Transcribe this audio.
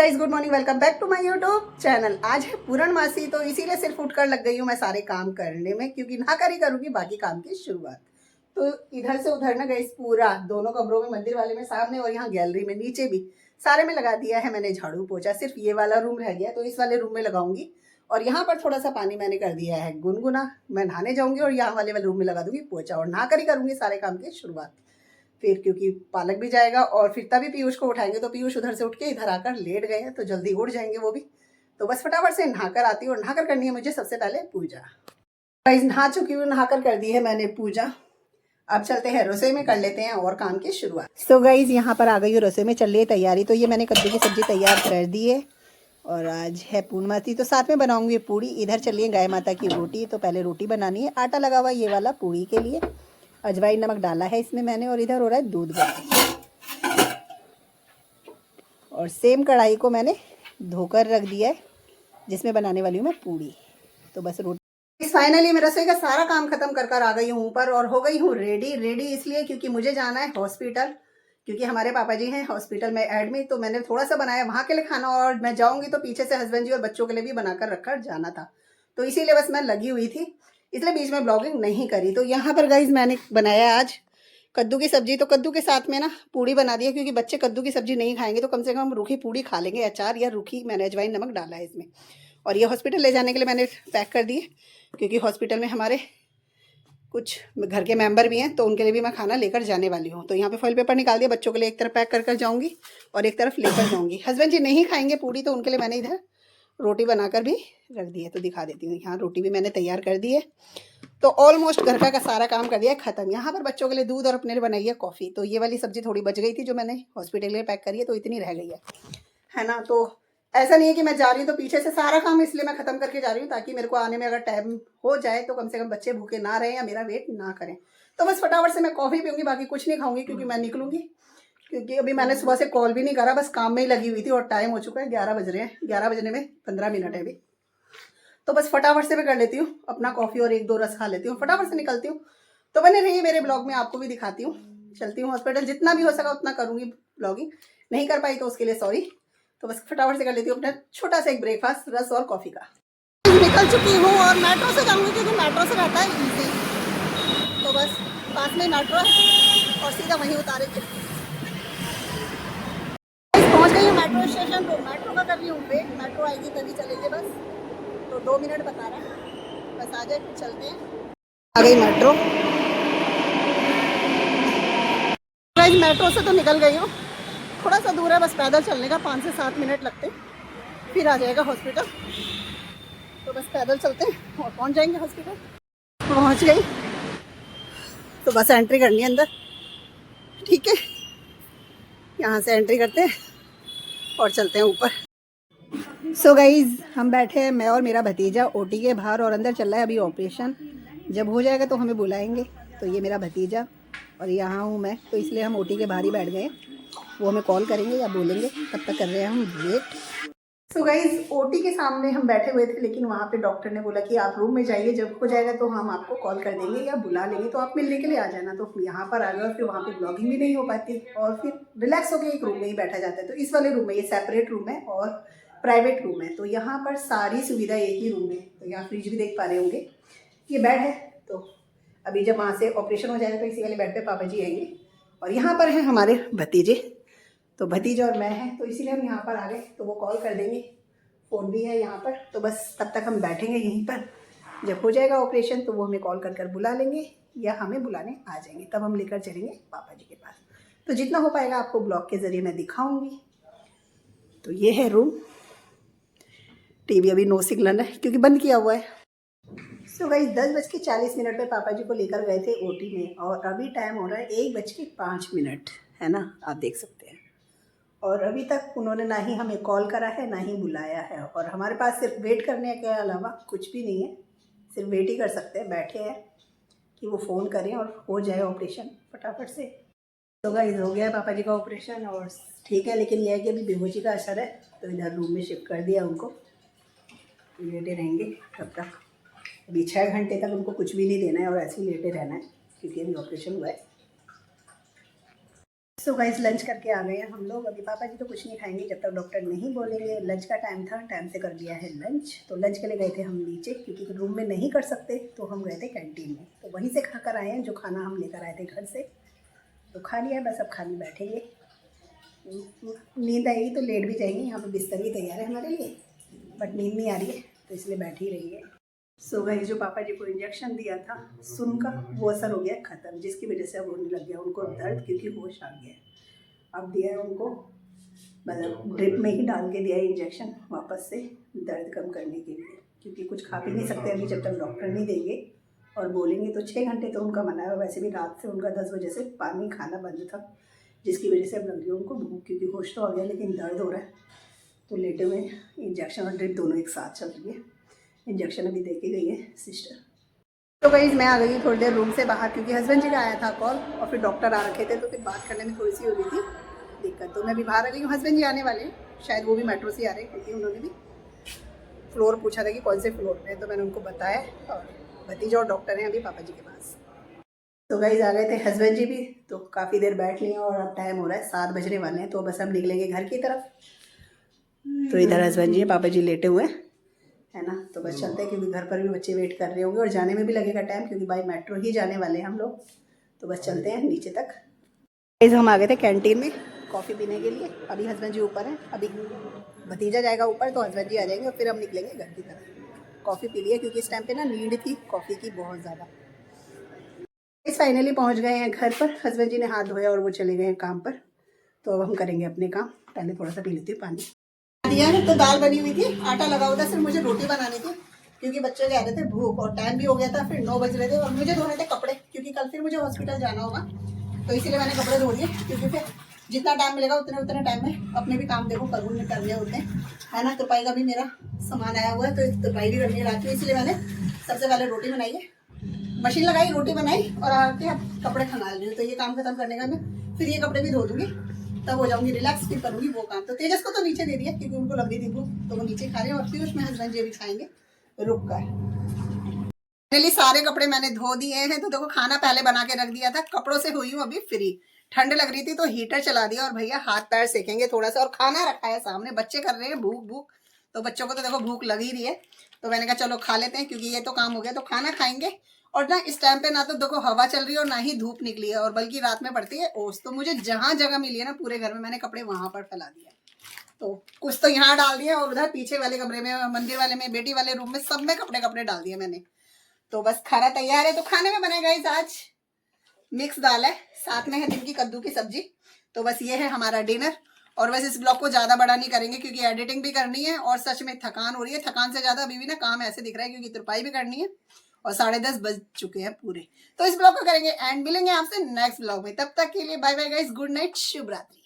Guys good morning, welcome back to my YouTube channel. आज है पूर्णमासी, तो इसीलिए सिर्फ उठकर लग गई हूँ मैं सारे काम करने में, क्योंकि नहाकर ही करूँगी बाकी काम की शुरुआत। तो इधर से उधर ना गाइज पूरा दोनों कमरों में, मंदिर वाले में सामने और यहाँ गैलरी में नीचे भी सारे में लगा दिया है मैंने झाड़ू पोछा। सिर्फ ये वाला रूम रह गया तो इस वाले रूम में लगाऊंगी। और यहाँ पर थोड़ा सा पानी मैंने कर दिया है गुनगुना, मैं नहाने जाऊंगी और यहाँ वाले रूम में लगा दूंगी पोछा और नहा कर ही करूँगी सारे काम की शुरुआत। फिर क्योंकि पालक भी जाएगा और फिर तभी पीयूष को उठाएंगे, तो पीयूष उधर से उठ के इधर आकर लेट गए हैं तो जल्दी उठ जाएंगे वो भी। तो बस फटाफट से नहाकर आती हूँ और नहाकर करनी है मुझे सबसे पहले पूजा। गाइस नहा चुकी हूँ, नहाकर कर दी है मैंने पूजा। अब चलते हैं रसोई में, कर लेते हैं और काम की शुरुआत। सो गाइस यहाँ पर आ गई हूँ, रसोई में चल रही है तैयारी। तो ये मैंने कद्दू की सब्जी तैयार कर दी है और आज है पूर्णमासी तो साथ में बनाऊंगी पूड़ी। इधर चलिए गाय माता की रोटी, तो पहले रोटी बनानी है। आटा लगा हुआ ये वाला पूड़ी के लिए, अजवाइन नमक डाला है इसमें मैंने, और इधर हो रहा है दूध गर्म। और सेम कढ़ाई को मैंने धोकर रख दिया है जिसमें बनाने वाली हूँ मैं पूड़ी। तो बस रोटी फाइनली मैं रसोई का सारा काम खत्म कर आ गई हूँ ऊपर और हो गई हूँ रेडी इसलिए क्योंकि मुझे जाना है हॉस्पिटल, क्योंकि हमारे पापा जी हैं हॉस्पिटल में एडमिट। तो मैंने थोड़ा सा बनाया वहाँ के लिए खाना और मैं जाऊँगी तो पीछे से हस्बैंड जी और बच्चों के लिए भी बनाकर रखकर जाना था, तो इसीलिए बस मैं लगी हुई थी, इसलिए बीच में ब्लॉगिंग नहीं करी। तो यहाँ पर गाइज मैंने बनाया आज कद्दू की सब्जी। तो कद्दू के साथ में ना पूड़ी बना दी है, क्योंकि बच्चे कद्दू की सब्जी नहीं खाएंगे तो कम से कम रूखी पूड़ी खा लेंगे, अचार या रूखी मैंने अजवाइन नमक डाला है इसमें। और ये हॉस्पिटल ले जाने के लिए मैंने पैक कर दिए, क्योंकि हॉस्पिटल में हमारे कुछ घर के मेंबर भी हैं तो उनके लिए भी मैं खाना लेकर जाने वाली हूँ। तो यहाँ पे फॉइल पेपर निकाल दिया, बच्चों के लिए एक तरफ पैक कर जाऊँगी और एक तरफ लेकर जाऊँगी। हस्बैंड जी नहीं खाएंगे पूड़ी तो उनके लिए मैंने इधर रोटी बनाकर भी रख दी है, तो दिखा देती हूँ। यहाँ रोटी भी मैंने तैयार कर दी है। तो ऑलमोस्ट घर का सारा काम कर दिया है ख़त्म। यहाँ पर बच्चों के लिए दूध और अपने लिए बनाई है कॉफ़ी। तो ये वाली सब्ज़ी थोड़ी बच गई थी जो मैंने हॉस्पिटल के लिए पैक करी है, तो इतनी रह गई है ना। तो ऐसा नहीं है कि मैं जा रही हूँ तो पीछे से सारा काम इसलिए मैं ख़त्म करके जा रही हूँ, ताकि मेरे को आने में अगर टाइम हो जाए तो कम से कम बच्चे भूखे ना रहें या मेरा वेट ना करें। तो बस फटाफट से मैं कॉफ़ी पीऊँगी, बाकी कुछ नहीं खाऊँगी क्योंकि मैं निकलूँगी। क्योंकि अभी मैंने सुबह से कॉल भी नहीं करा, बस काम में ही लगी हुई थी और टाइम हो चुका है 11 बज रहे हैं, 11 बजने में 15 मिनट है अभी। तो बस फटाफट से मैं कर लेती हूँ अपना कॉफ़ी और एक दो रस खा लेती हूँ, फटाफट से निकलती हूँ। तो बने रहिए मेरे ब्लॉग में, आपको भी दिखाती हूँ। चलती हूँ हॉस्पिटल, जितना भी हो सका उतना करूँगी ब्लॉगिंग, नहीं कर पाई तो उसके लिए सॉरी। तो बस फटाफट से कर लेती हूँ अपना छोटा सा एक ब्रेकफास्ट रस और कॉफ़ी का। निकल चुकी हूँ और मेट्रो से जाऊँगी क्योंकि मेट्रो से रहता है ईजी। तो बस पास में मेट्रो है और सीधा वहीं उतारेंगे। पहुँच गई हूँ मेट्रो स्टेशन, तो मेट्रो का कर रही हूँ वेट, मेट्रो आएगी तभी चलेंगे बस। तो 2 मिनट बता रहा है, बस आ जाए फिर चलते हैं। आ गई मेट्रो। गाइस मेट्रो से तो निकल गई हूँ, थोड़ा सा दूर है बस पैदल चलने का, 5 से 7 मिनट लगते फिर आ जाएगा हॉस्पिटल। तो बस पैदल चलते हैं और पहुँच जाएंगे हॉस्पिटल। पहुँच गई तो बस एंट्री करनी है अंदर, ठीक है। यहाँ से एंट्री करते हैं और चलते हैं ऊपर। सो गाइज हम बैठे हैं, मैं और मेरा भतीजा ओटी के बाहर, और अंदर चल रहा है अभी ऑपरेशन। जब हो जाएगा तो हमें बुलाएंगे। तो ये मेरा भतीजा और यहाँ हूँ मैं, तो इसलिए हम ओटी के बाहर ही बैठ गए। वो हमें कॉल करेंगे या बोलेंगे, तब तक कर रहे हैं हम वेट। सो गाइज ओटी के सामने हम बैठे हुए थे, लेकिन वहाँ पे डॉक्टर ने बोला कि आप रूम में जाइए, जब हो जाएगा तो हम आपको कॉल कर देंगे या बुला लेंगे, तो आप मिलने के लिए आ जाना। तो यहाँ पर आ गए, फिर वहाँ पे ब्लॉगिंग भी नहीं हो पाती और फिर रिलैक्स होकर एक रूम में ही बैठा जाता है। तो इस वाले रूम में, ये सेपरेट रूम है और प्राइवेट रूम है, तो यहाँ पर सारी सुविधा एक ही रूम में। तो यहाँ फ्रिज भी देख पा रहे होंगे, ये बेड है। तो अभी जब वहाँ से ऑपरेशन हो जाएगा तो इसी वाले बेड पे पापा जी आएंगे। और यहाँ पर हैं हमारे भतीजे, तो भतीजा और मैं हैं, तो इसीलिए हम यहाँ पर आ गए। तो वो कॉल कर देंगे, फ़ोन भी है यहाँ पर। तो बस तब तक हम बैठेंगे यहीं पर, जब हो जाएगा ऑपरेशन तो वो हमें कॉल कर बुला लेंगे या हमें बुलाने आ जाएंगे, तब हम लेकर चलेंगे पापा जी के पास। तो जितना हो पाएगा आपको ब्लॉग के ज़रिए मैं दिखाऊँगी। तो ये है रूम, टीवी अभी नो सिग्नल है क्योंकि बंद किया हुआ है। सो गाइस 10:40 पे पापा जी को लेकर गए थे ओटी में, और अभी टाइम हो रहा है 1:05 है ना, आप देख सकते हैं। और अभी तक उन्होंने ना ही हमें कॉल करा है ना ही बुलाया है, और हमारे पास सिर्फ वेट करने के अलावा कुछ भी नहीं है, सिर्फ वेट ही कर सकते हैं। बैठे हैं कि वो फ़ोन करें और हो जाए ऑपरेशन फटाफट से। तो गाइस हो गया है पापा जी का ऑपरेशन और ठीक है, लेकिन यह है कि अभी बेहोशी का असर है, तो इधर रूम में शिफ्ट कर दिया उनको, लेटे रहेंगे तब तक। अभी 6 घंटे तक उनको कुछ भी नहीं देना है और ऐसे ही लेटे रहना है, क्योंकि अभी ऑपरेशन हुआ है। सो गाइस लंच करके आ गए हैं हम लोग। अभी पापा जी तो कुछ नहीं खाएंगे जब तक डॉक्टर नहीं बोलेंगे। लंच का टाइम था, टाइम से कर दिया है लंच। तो लंच के लिए गए थे हम नीचे, क्योंकि रूम में नहीं कर सकते तो हम गए थे कैंटीन में। तो वहीं से खा कर आए हैं जो खाना हम लेकर आए थे घर से। तो खा लिया है, बस अब खाली बैठेंगे। नींद आएगी तो लेट भी जाएंगे। यहाँ पर बिस्तर भी तैयार है हमारे लिए, बट नींद नहीं आ रही है तो इसलिए बैठी रही है। सो गाइस जो पापा जी को इंजेक्शन दिया था सुन का, वो असर हो गया ख़त्म, जिसकी वजह से अब होने लग गया उनको दर्द, क्योंकि होश आ गया। अब दिया है उनको, मतलब ड्रिप में ही डाल के दिया है इंजेक्शन वापस से, दर्द कम करने के लिए। क्योंकि कुछ खा पी नहीं सकते अभी जब तक डॉक्टर नहीं देंगे, और बोलेंगे तो 6 घंटे तो उनका मना है। वैसे भी रात से उनका 10 बजे से पानी खाना बंद था, जिसकी वजह से अब लग रही है उनको भूख, क्योंकि होश तो आ गया लेकिन दर्द हो रहा है। तो लेटे हुए इंजेक्शन और ड्रिप दोनों एक साथ चल रही है। इंजेक्शन अभी दे के गई है सिस्टर। तो गाइस मैं आ गई थोड़ी देर रूम से बाहर, क्योंकि हस्बैंड जी का आया था कॉल और फिर डॉक्टर आ रखे थे, तो फिर बात करने में थोड़ी सी हो रही थी दिक्कत। तो मैं भी बाहर आ गई हूँ। हस्बैंड जी आने वाले हैं, शायद वो भी मेट्रो से आ रहे हैं, क्योंकि उन्होंने भी फ्लोर पूछा था कि कौन से फ्लोर पे है, तो मैंने उनको बताया। और भतीजा और डॉक्टर हैं अभी पापा जी के पास। तो गाइस आ गए थे हस्बैंड जी भी, तो काफ़ी देर बैठ लिए और अब टाइम हो रहा है 7 बजने वाले हैं। तो बस हम निकलेंगे घर की तरफ। तो इधर हस्बैंड जी पापा जी लेटे हुए है ना। तो बस चलते हैं, क्योंकि घर पर भी बच्चे वेट कर रहे होंगे और जाने में भी लगेगा टाइम, क्योंकि बाई मेट्रो ही जाने वाले हैं हम लोग। तो बस चलते हैं नीचे तक। हम आ गए थे कैंटीन में कॉफ़ी पीने के लिए। अभी हस्बैंड जी ऊपर हैं, अभी भतीजा जाएगा ऊपर तो हस्बैंड जी आ जाएंगे और फिर हम निकलेंगे घर की तरफ। कॉफ़ी पी लिया, क्योंकि इस टाइम पे ना नीड थी कॉफ़ी की बहुत ज़्यादा। इस फाइनली पहुँच गए हैं घर पर। हस्बैंड जी ने हाथ धोया और वो चले गए हैं काम पर। तो अब हम करेंगे अपने काम। पहले थोड़ा सा पी लेती हूँ पानी। दिया है तो दाल बनी हुई थी, आटा लगा हुआ था, सिर्फ मुझे रोटी बनानी थी, क्योंकि बच्चे कह रहे थे भूख, और टाइम भी हो गया था, फिर 9 बज रहे थे। और मुझे धोने थे कपड़े, क्योंकि कल फिर मुझे हॉस्पिटल जाना होगा, तो इसीलिए मैंने कपड़े धो दिए। क्योंकि फिर जितना टाइम मिलेगा उतने टाइम में अपने भी काम देखो करने होते हैं, है ना। तुरपाई का भी मेरा सामान आया हुआ है, तो तुरपाई भी करनी है रात में। इसलिए मैंने सबसे पहले रोटी बनाई है, मशीन लगाई, रोटी बनाई और आके अब कपड़े खंगाल रही हूँ। तो ये काम खत्म करने का मैं फिर ये कपड़े भी धो दूंगी, तब हो जाऊंगी रिलैक्स, फिर करूंगी वो काम। तो तेजस को तो नीचे दे दिया, क्योंकि उनको लग रही थी भूख, तो वो नीचे खा रहे हैं। और फिर उसमें हस्बैंड जी भी खाएंगे रुक कर। फाइनली सारे कपड़े मैंने धो दिए हैं। तो देखो खाना पहले बना के रख दिया था, कपड़ों से हुई हूँ अभी फ्री। ठंड लग रही थी तो हीटर चला दिया, और भैया हाथ पैर सेकेंगे थोड़ा सा। और खाना रखा है सामने, बच्चे कर रहे हैं भूख भूख, तो बच्चों को तो देखो भूख लग ही रही है। तो मैंने कहा चलो खा लेते हैं, क्योंकि ये तो काम हो गया, तो खाना खाएंगे। और ना इस टाइम पे ना तो देखो हवा चल रही है और ना ही धूप निकली है, और बल्कि रात में पड़ती है ओस। तो मुझे जहां जगह मिली है ना पूरे घर में, मैंने कपड़े वहां पर फैला दिया। तो कुछ तो यहाँ डाल दिया, और उधर पीछे वाले कमरे में, मंदिर वाले में, बेटी वाले रूम में, सब में कपड़े डाल दिए मैंने। तो बस खाना तैयार है। तो खाने में बनेगा इस आज मिक्स दाल है, साथ में है दिन की कद्दू की सब्जी। तो बस ये है हमारा डिनर। और वैसे इस ब्लॉग को ज़्यादा बड़ा नहीं करेंगे, क्योंकि एडिटिंग भी करनी है, और सच में थकान हो रही है। थकान से ज़्यादा अभी भी ना काम ऐसे दिख रहा है, क्योंकि तुरपाई भी करनी है और 10:30 बज चुके हैं पूरे। तो इस ब्लॉग को करेंगे एंड, मिलेंगे आपसे नेक्स्ट ब्लॉग में। तब तक के लिए bye bye guys, good night, शुभ रात्रि।